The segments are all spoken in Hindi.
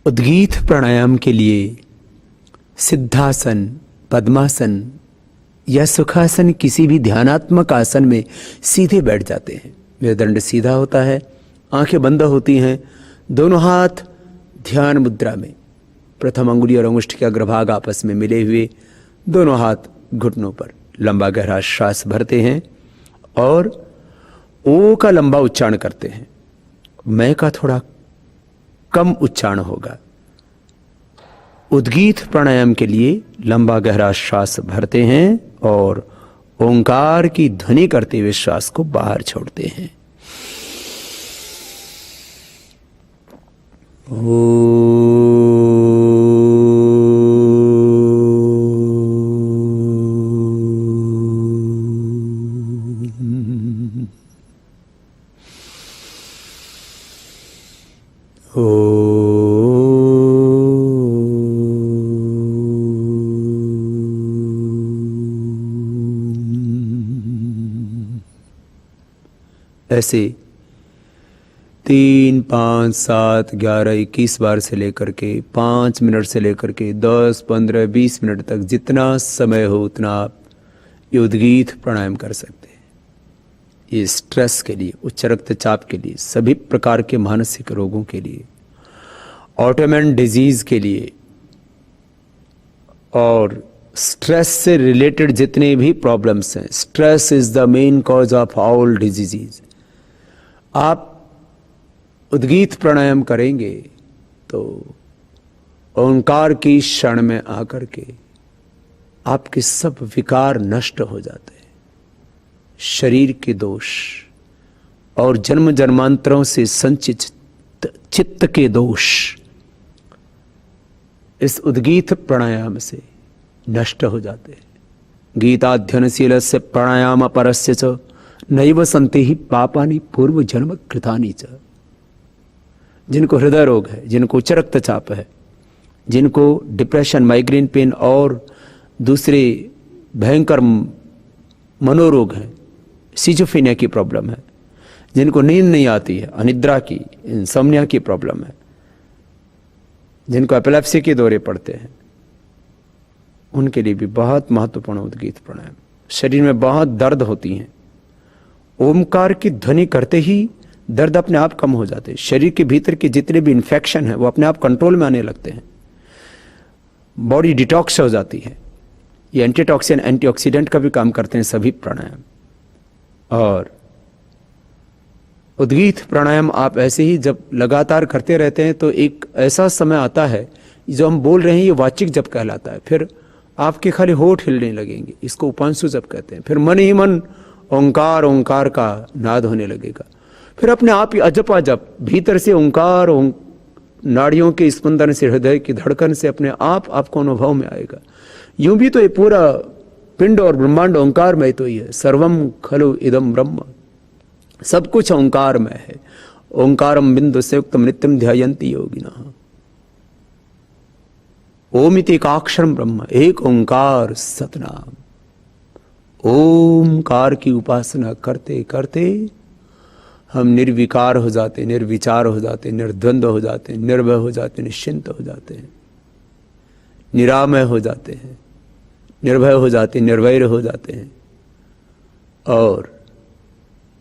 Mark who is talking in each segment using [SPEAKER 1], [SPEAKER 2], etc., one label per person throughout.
[SPEAKER 1] उद्गीत प्राणायाम के लिए सिद्धासन, पद्मासन या सुखासन, किसी भी ध्यानात्मक आसन में सीधे बैठ जाते हैं। मेरुदंड सीधा होता है, आंखें बंद होती हैं, दोनों हाथ ध्यान मुद्रा में, प्रथम अंगुली और अंगुष्ठ के अग्रभाग आपस में मिले हुए, दोनों हाथ घुटनों पर, लंबा गहरा श्वास भरते हैं और ओ का लंबा उच्चारण करते हैं। मैं का थोड़ा कम उच्चारण होगा। उद्गीत प्राणायाम के लिए लंबा गहरा श्वास भरते हैं और ओंकार की ध्वनि करते हुए श्वास को बाहर छोड़ते हैं। ऐसे 3, 5, 7, 11, 21 बार से लेकर के 5 मिनट से लेकर के 10, 15, 20 मिनट तक जितना समय हो उतना आप ये उद्गीत प्राणायाम कर सकते हैं। ये स्ट्रेस के लिए, उच्च रक्तचाप के लिए, सभी प्रकार के मानसिक रोगों के लिए, ऑटोइम्यून डिजीज के लिए और स्ट्रेस से रिलेटेड जितने भी प्रॉब्लम्स हैं। Stress is the main cause of all diseases. आप उद्गीत प्राणायाम करेंगे तो ओंकार की क्षण में आकर के आपके सब विकार नष्ट हो जाते हैं। शरीर के दोष और जन्म जन्मांतरों से संचित चित्त के दोष इस उद्गीत प्राणायाम से नष्ट हो जाते हैं। गीताध्ययनशील से प्राणायाम परस्य च नैव संते ही पापानि पूर्व जन्म कृतानि च। जिनको हृदय रोग है, जिनको उच्च रक्तचाप है, जिनको डिप्रेशन, माइग्रेन पेन और दूसरे भयंकर मनोरोग हैं, सिजोफ्रेनिया की प्रॉब्लम है, जिनको नींद नहीं आती है, अनिद्रा की, इंसोम्निया की प्रॉब्लम है, जिनको एपिलेप्सी के दौरे पड़ते हैं, उनके लिए भी बहुत महत्वपूर्ण उद्गीत प्राणायाम। शरीर में बहुत दर्द होती हैं, ओमकार की ध्वनि करते ही दर्द अपने आप कम हो जाते हैं। शरीर के भीतर के जितने भी इन्फेक्शन है वो अपने आप कंट्रोल में आने लगते हैं। बॉडी डिटॉक्स हो जाती है। ये एंटीटॉक्सिन, एंटीऑक्सीडेंट का भी काम करते हैं सभी प्राणायाम। और उद्गीत प्राणायाम आप ऐसे ही जब लगातार करते रहते हैं तो एक ऐसा समय आता है जो हम बोल रहे हैं ये वाचिक जप कहलाता है। फिर आपके खाली होठ हिलने लगेंगे, इसको उपांशु जप कहते हैं। फिर मन ही मन ओंकार ओंकार का नाद होने लगेगा। फिर अपने आप ही अजपा जप, भीतर से ओंकार, नाड़ियों के स्पंदन से, हृदय की धड़कन से अपने आप आपको अनुभव में आएगा। यूं भी तो ये पूरा पिंड और ब्रह्मांड ओंकार में तो ही है। सर्वम खलु इदम ब्रह्म, सब कुछ ओंकार में है। ओंकारम बिंदु संयुक्तम नित्यम ध्यायन्ति योगिनः। ओमिति एकाक्षरम ब्रह्म, एक ओंकार सतनाम। ओमकार की उपासना करते करते हम निर्विकार हो जाते, निर्विचार हो जाते, निर्द्वंद्व हो जाते, निर्भय हो जाते, निश्चिंत हो जाते हैं, निरामय हो जाते हैं, निर्भय हो जाते, निर्वैर हो जाते हैं। और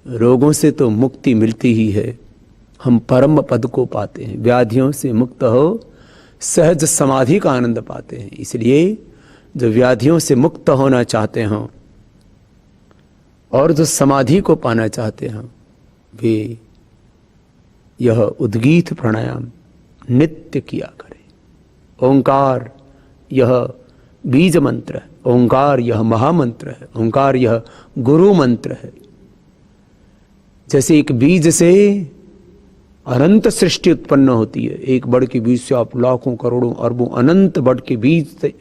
[SPEAKER 1] रोगों से तो मुक्ति मिलती ही है, हम परम पद को पाते हैं। व्याधियों से मुक्त हो सहज समाधि का आनंद पाते हैं। इसलिए जो व्याधियों से मुक्त होना चाहते हों और जो समाधि को पाना चाहते हैं वे यह उद्गीत प्राणायाम नित्य किया करें। ओंकार यह बीज मंत्र है, ओंकार यह महामंत्र है, ओंकार यह गुरु मंत्र है। जैसे एक बीज से अनंत सृष्टि उत्पन्न होती है, एक बड़ के बीज से आप लाखों करोड़ों अरबों अनंत बड़ के बीज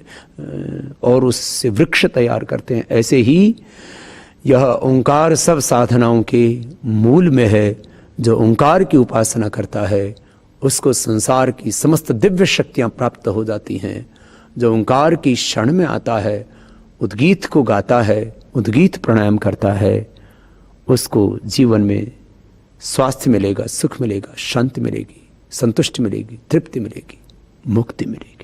[SPEAKER 1] और उससे वृक्ष तैयार करते हैं, ऐसे ही यह ओंकार सब साधनाओं के मूल में है। जो ओंकार की उपासना करता है उसको संसार की समस्त दिव्य शक्तियां प्राप्त हो जाती हैं। जो ओंकार की क्षण में आता है, उद्गीत को गाता है, उद्गीत प्राणायाम करता है, उसको जीवन में स्वास्थ्य मिलेगा, सुख मिलेगा, शांति मिलेगी, संतुष्टि मिलेगी, तृप्ति मिलेगी। मुक्ति मिलेगी।